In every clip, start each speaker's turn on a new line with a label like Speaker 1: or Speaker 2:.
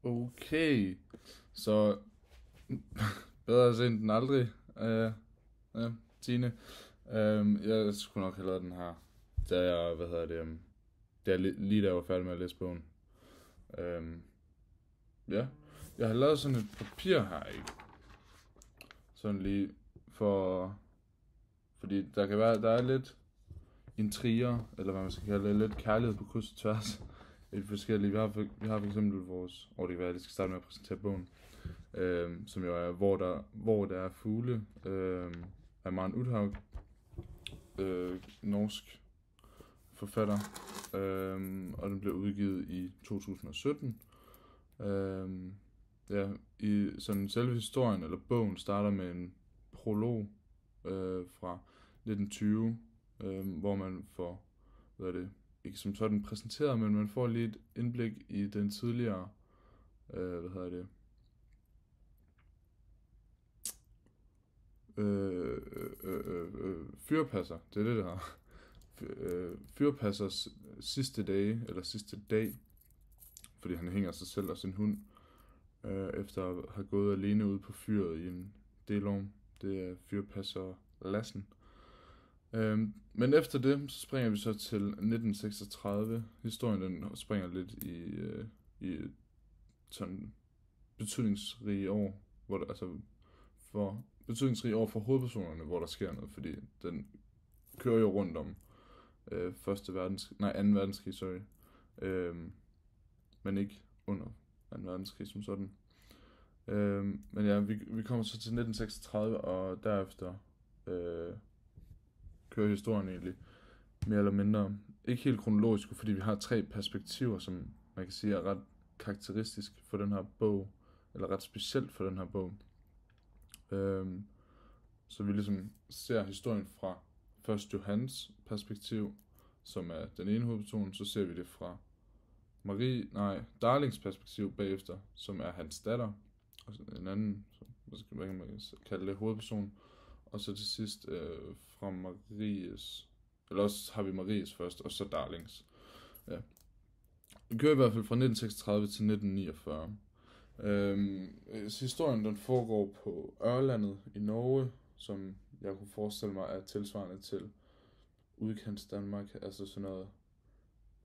Speaker 1: Okay, så bedre sent end aldrig, ja, Tine. Jeg skulle nok have lavet den her, da jeg, da jeg, lige da jeg var færdig med at læse bogen. Um, ja, jeg har lavet sådan et papir her, ikke? Sådan lige fordi der er lidt intriger, eller hvad man skal kalde det, lidt kærlighed på kryds og tværs i de forskellige. Vi har for eksempel vores, det kan være, at jeg skal starte med at præsentere bogen, som jo er, hvor der er fugle, af Maren Uthaug, norsk forfatter, og den blev udgivet i 2017. Ja, i sådan selve historien, eller bogen, starter med en prolog fra 1920, hvor man får, ikke som sådan præsenteret, men man får lige et indblik i den tidligere, fyrpasser, det er det der. Fyrpassers sidste dage, eller sidste dag, fordi han hænger sig selv og sin hund, efter at have gået alene ude på fyret i en delorm. Det er fyrpasser Lassen. Men efter det, så springer vi så til 1936. Historien den springer lidt i sådan betydningsrige år, hvor der, altså betydningsrige år for hovedpersonerne, hvor der sker noget, fordi den kører jo rundt om 2. verdenskrig, sorry. Men ikke under 2. verdenskrig som sådan. Men ja, vi kommer så til 1936, og derefter kører historien egentlig mere eller mindre, ikke helt kronologisk, fordi vi har 3 perspektiver, som man kan sige er ret karakteristisk for den her bog, eller ret specielt for den her bog. Så vi ligesom ser historien fra først Johans perspektiv, som er den ene hovedperson, så ser vi det fra Darlings perspektiv bagefter, som er hans datter, og en anden, hvad kan man kalde det, hovedperson, og så til sidst fra Maries, eller også har vi Maries først, og så Darlings. Ja. Vi kører i hvert fald fra 1936 til 1949. Historien den foregår på Ørlandet i Norge, som jeg kunne forestille mig er tilsvarende til udkants Danmark, altså sådan noget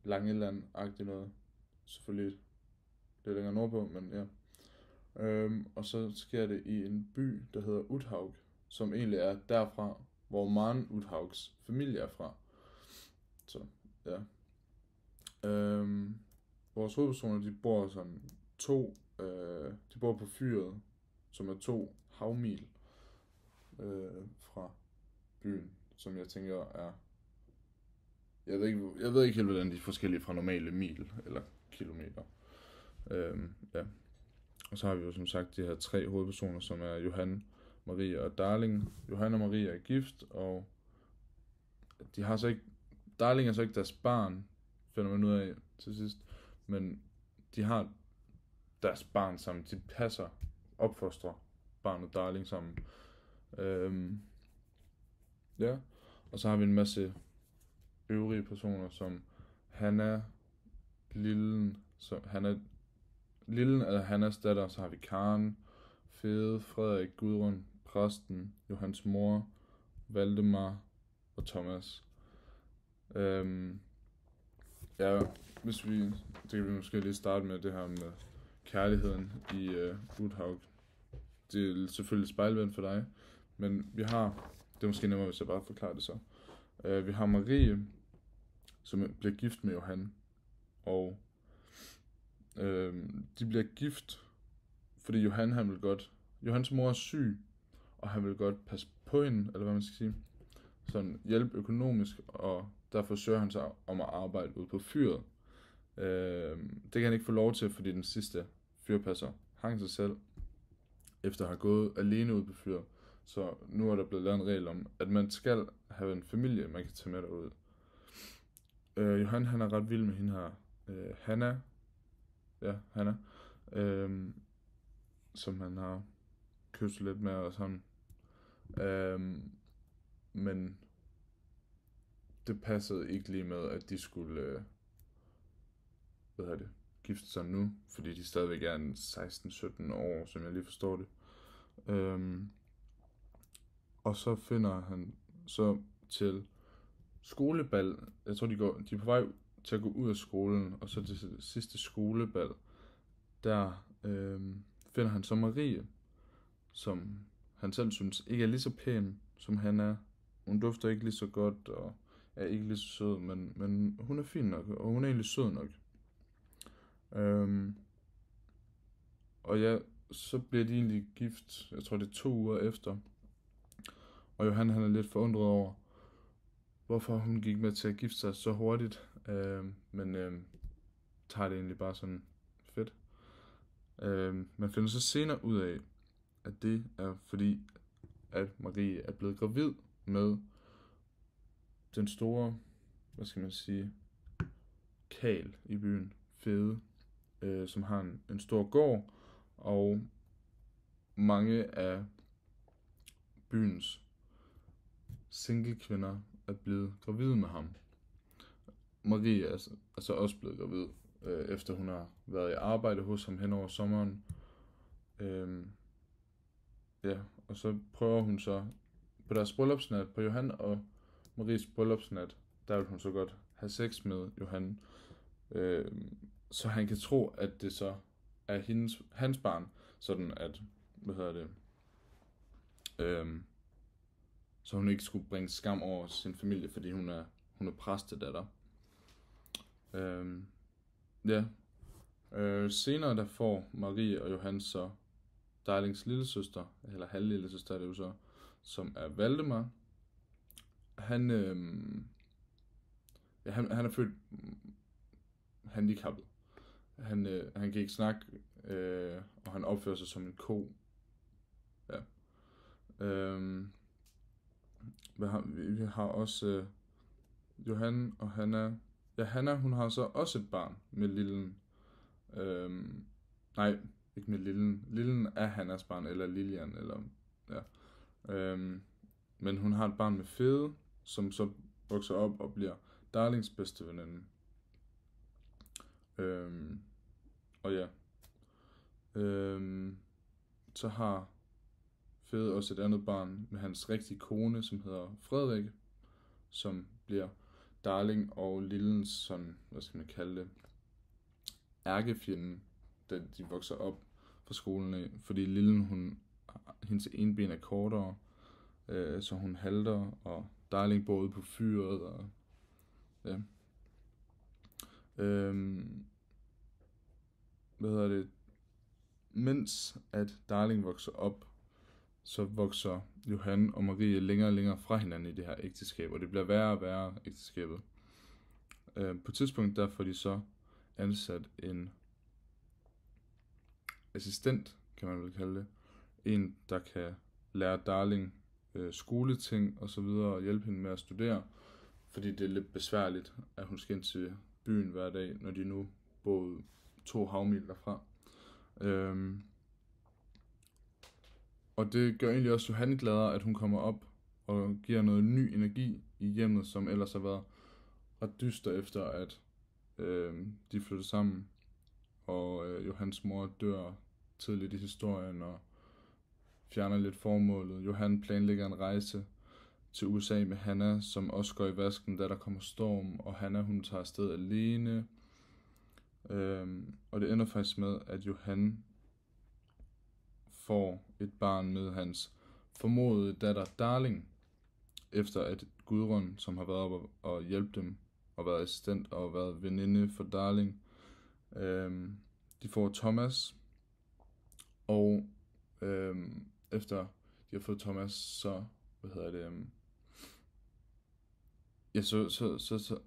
Speaker 1: Langeland-agtigt noget. Selvfølgelig lidt længere nordpå, men ja. Og så sker det i en by, der hedder Uthaug, som egentlig er derfra, hvor Maren Uthaugs familie er fra. Så, ja. Vores hovedpersoner, de bor sådan de bor på fyret, som er 2 havmil fra byen, som jeg tænker er, jeg ved ikke helt, hvordan de er forskellige fra normale mil eller kilometer. Ja. Og så har vi jo som sagt de her 3 hovedpersoner, som er Johan, Marie og Darling. Johan og Marie er gift, og de har så ikke, Darling er så ikke deres barn, finder man ud af til sidst, men de har deres barn sammen. De opfostrer barnet Darling sammen. Ja, og så har vi en masse øvrige personer, som Hanna, Lillen er Hannas datter, så har vi Karen, Fede, Frederik, Gudrun, præsten, Johans mor, Valdemar og Thomas. Ja, det kan vi måske lige starte med det her med kærligheden i Uthaug. Det er selvfølgelig spejlvendt for dig, men det er måske nemmere, hvis jeg bare forklarer det så. Vi har Marie, som bliver gift med Johan, og de bliver gift, fordi Johans mor er syg, og han vil godt passe på hende, eller hvad man skal sige, sådan hjælpe økonomisk, og derfor søger han sig om at arbejde ude på fyret. Det kan han ikke få lov til, fordi den sidste fyrpasser hang sig selv, efter at have gået alene ude på fyret. Så nu er der blevet lavet en regel om, at man skal have en familie, man kan tage med derud. Johan, han er ret vild med hende her, Hanna, som han har kysset lidt med og sådan. Men det passede ikke lige med, at de skulle gifte sig nu, fordi de stadigvæk er en 16-17 år, som jeg lige forstår det. Og så finder han så til skolebal. Jeg tror, de er på vej til at gå ud af skolen, og så det sidste skolebal, der finder han så Marie, som han selv synes ikke er lige så pæn, som han er. Hun dufter ikke lige så godt, og er ikke lige så sød, men hun er fin nok, og hun er egentlig sød nok. Og ja, så bliver de egentlig gift, jeg tror det er 2 uger efter. Og Johan han er lidt forundret over, hvorfor hun gik med til at gifte sig så hurtigt. Men tager det egentlig bare sådan fedt. Man finder så senere ud af, at det er fordi, at Marie er blevet gravid med den store, hvad skal man sige, Karl i byen, Fede, som har en stor gård, og mange af byens single-kvinder er blevet gravide med ham. Marie er altså også blevet gravid, efter hun har været i arbejde hos ham hen over sommeren. Ja, og så prøver hun så på deres bryllupsnat, på Johan og Maries bryllupsnat, der vil hun så godt have sex med Johan, så han kan tro, at det så er hans barn, sådan at, så hun ikke skulle bringe skam over sin familie, fordi hun er præstedatter. Ja. Senere der får Marie og Johan så Darlings lillesøster, eller halvlillesøster er det jo så, som er Valdemar. Han er født handicappet. Han kan ikke snakke, og han opfører sig som en ko. Ja. Vi har også Johan og Hanna. Ja, Hanna, hun har så også et barn med Lillen. Nej, ikke med Lillen. Lillen er Hannas barn, eller Lilian, eller ja. Men hun har et barn med Fede, som så vokser op og bliver Darlings bedste veninde. Og ja. Så har Fede også et andet barn med hans rigtige kone, som hedder Frederik, som bliver Darling og Lillens sådan, hvad skal man kalde det, ærkefjenden, da de vokser op fra skolen af, fordi Lillen, hendes ene ben er kortere, så hun halter, og Darling bor ude på fyret, og ja. Mens at Darling vokser op, så vokser Johan og Marie længere og længere fra hinanden i det her ægteskab, og det bliver værre og værre ægteskabet. På et tidspunkt der får de så ansat en assistent, kan man vel kalde det. En, der kan lære Darling skoleting og så videre, og hjælpe hende med at studere, fordi det er lidt besværligt, at hun skal ind til byen hver dag, når de nu bor 2 havmil derfra. Og det gør egentlig også Johan gladere, at hun kommer op og giver noget ny energi i hjemmet, som ellers har været ret dyster efter, at de flytter sammen, og Johans mor dør tidligt i historien og fjerner lidt formålet. Johan planlægger en rejse til USA med Hanna, som også går i vasken, da der kommer storm, og Hanna, hun tager afsted alene. Og det ender faktisk med, at Johan får et barn med hans formodede datter Darling, efter at Gudrun, som har været oppe og hjælpe dem, og været assistent og været veninde for Darling, de får Thomas, og efter de har fået Thomas, så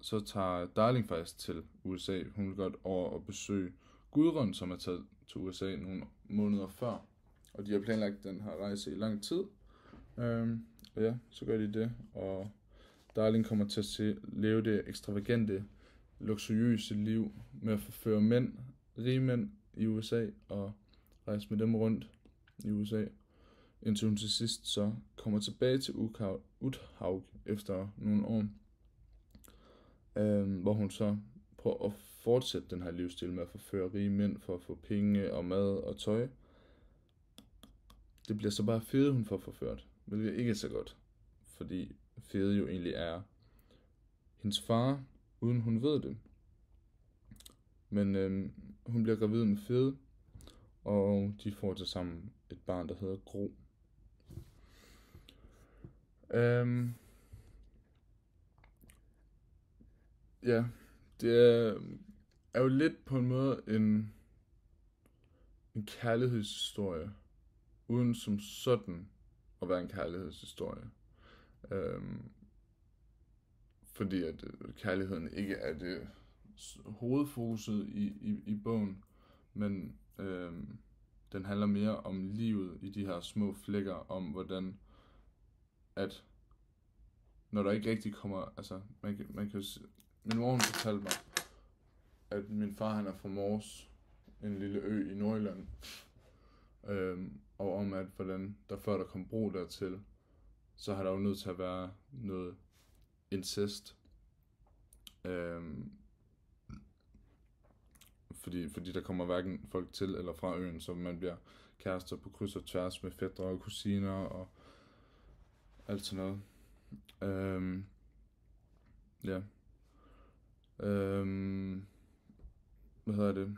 Speaker 1: så tager Darling faktisk til USA. Hun vil godt over og besøge Gudrun, som er taget til USA nogle måneder før, og de har planlagt den her rejse i lang tid. Og ja, så gør de det, og Darling kommer til at leve det ekstravagante, luksuriøse liv med at forføre mænd, rige mænd i USA, og rejse med dem rundt i USA, indtil hun til sidst så kommer tilbage til Uthaug efter nogle år, hvor hun så prøver at fortsætte den her livsstil med at forføre rige mænd for at få penge og mad og tøj. Det bliver så bare Fede, hun får forført, hvilket ikke er så godt, fordi Fede jo egentlig er hendes far, uden hun ved det. Men hun bliver gravid med Fede, og de får til sammen et barn, der hedder Gro. Ja, det er jo lidt på en måde en kærlighedshistorie, uden som sådan at være en kærlighedshistorie. Fordi at kærligheden ikke er det hovedfokuset i bogen, men den handler mere om livet i de her små flækker, om hvordan at når der ikke rigtig kommer, altså man kan min mor fortalte mig, at min far han er fra Mors, en lille ø i Nordjylland, og om at hvordan der før der kom bro dertil, så har der jo nødt til at være noget incest, fordi der kommer hverken folk til eller fra øen, så man bliver kærester på kryds og tværs med fætre og kusiner og alt sådan noget. Ja. Hvad hedder det?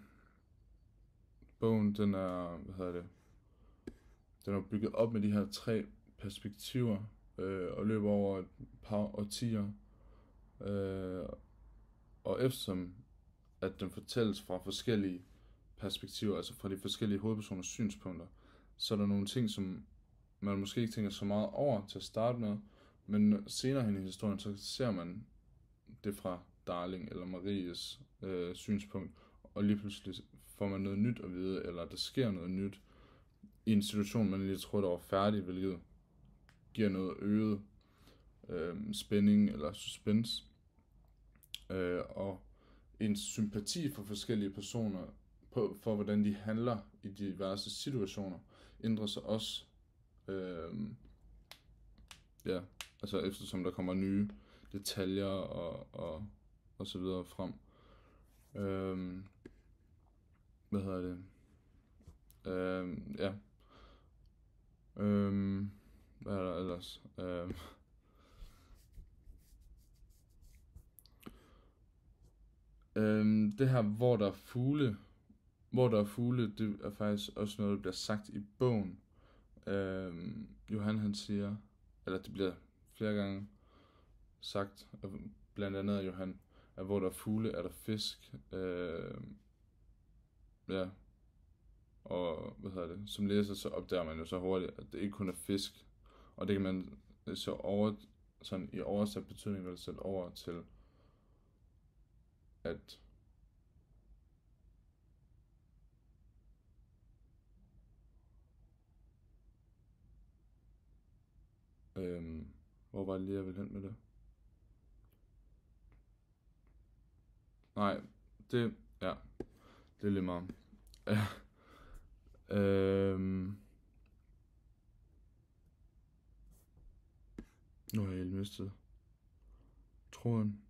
Speaker 1: Bogen, den er, den er bygget op med de her 3 perspektiver, og løber over et par årtier. Og eftersom at den fortælles fra forskellige perspektiver, altså fra de forskellige hovedpersoners synspunkter, så er der nogle ting, som man måske ikke tænker så meget over til at starte med, men senere hen i historien, så ser man det fra Darling eller Maries synspunkt, og lige pludselig får man noget nyt at vide, eller der sker noget nyt i en situation, man lige tror, der var færdig, hvilket giver noget øget spænding eller suspense. Og en sympati for forskellige personer, for hvordan de handler i diverse situationer, ændrer sig også. Ja, altså eftersom der kommer nye detaljer og så videre frem. Hvad hedder det? Ja. Hvad er der ellers? Det her, hvor der er fugle, det er faktisk også noget, der bliver sagt i bogen. Johan han siger, eller det bliver flere gange sagt, blandt andet af Johan, at hvor der er fugle, er der fisk. Ja. Og som læser, så opdager man jo så hurtigt, at det ikke kun er fisk. Og det kan man så sådan i oversat betydning vel sætte over til, at hvor var det lige, jeg ville hen med det? Nej, det er lige meget. Nu har jeg helt mistet tråden.